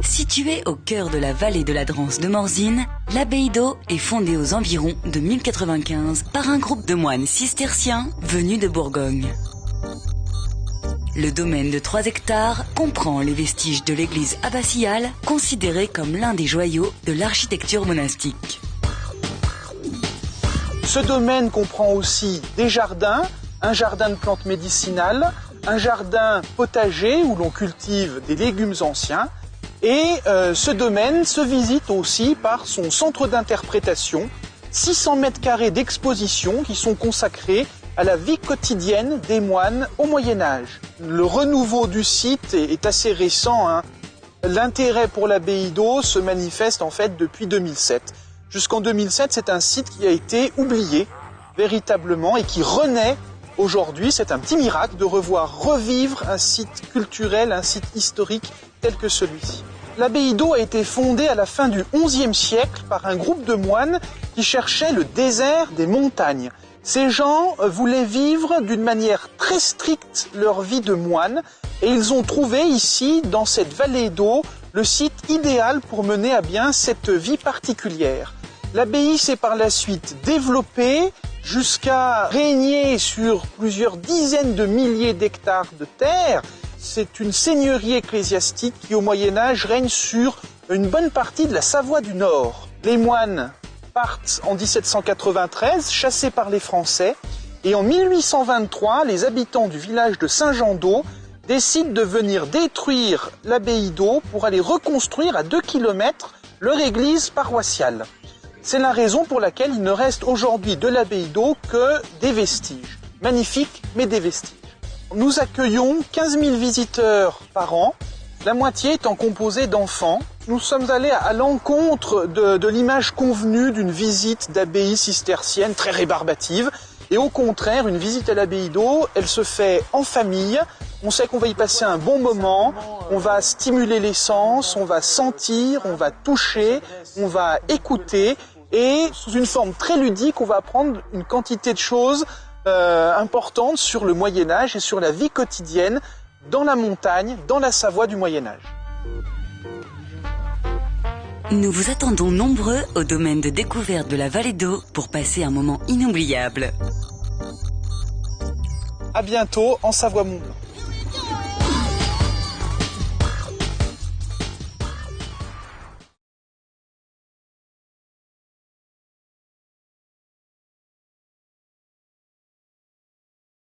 Située au cœur de la vallée de la Drance de Morzine, l'abbaye d'Eau est fondée aux environs de 1095 par un groupe de moines cisterciens venus de Bourgogne. Le domaine de 3 hectares comprend les vestiges de l'église abbatiale, considérée comme l'un des joyaux de l'architecture monastique. Ce domaine comprend aussi des jardins, un jardin de plantes médicinales, un jardin potager où l'on cultive des légumes anciens. Et ce domaine se visite aussi par son centre d'interprétation, 600 mètres carrés d'exposition qui sont consacrés à la vie quotidienne des moines au Moyen-Âge. Le renouveau du site est assez récent, hein. L'intérêt pour l'abbaye d'Eau se manifeste en fait depuis 2007. Jusqu'en 2007, c'est un site qui a été oublié véritablement et qui renaît aujourd'hui. C'est un petit miracle de revivre un site culturel, un site historique tel que celui-ci. L'abbaye d'Eau a été fondée à la fin du XIe siècle par un groupe de moines qui cherchaient le désert des montagnes. Ces gens voulaient vivre d'une manière très stricte leur vie de moine et ils ont trouvé ici, dans cette vallée d'Eau, le site idéal pour mener à bien cette vie particulière. L'abbaye s'est par la suite développée jusqu'à régner sur plusieurs dizaines de milliers d'hectares de terre. C'est une seigneurie ecclésiastique qui, au Moyen-Âge, règne sur une bonne partie de la Savoie du Nord. Les moines partent en 1793, chassés par les Français, et en 1823, les habitants du village de Saint-Jean-d'Eau décident de venir détruire l'abbaye d'Eau pour aller reconstruire à 2 km leur église paroissiale. C'est la raison pour laquelle il ne reste aujourd'hui de l'abbaye d'Eau que des vestiges. Magnifiques, mais des vestiges. Nous accueillons 15 000 visiteurs par an, la moitié étant composée d'enfants. Nous sommes allés à l'encontre de l'image convenue d'une visite d'abbaye cistercienne très rébarbative. Et au contraire, une visite à l'abbaye d'Eau, elle se fait en famille. On sait qu'on va y passer un bon moment, on va stimuler les sens, on va sentir, on va toucher, on va écouter. Et sous une forme très ludique, on va apprendre une quantité de choses importantes sur le Moyen-Âge et sur la vie quotidienne dans la montagne, dans la Savoie du Moyen-Âge. Nous vous attendons nombreux au domaine de découverte de la vallée d'Eau pour passer un moment inoubliable. À bientôt en Savoie-Mont-Blanc.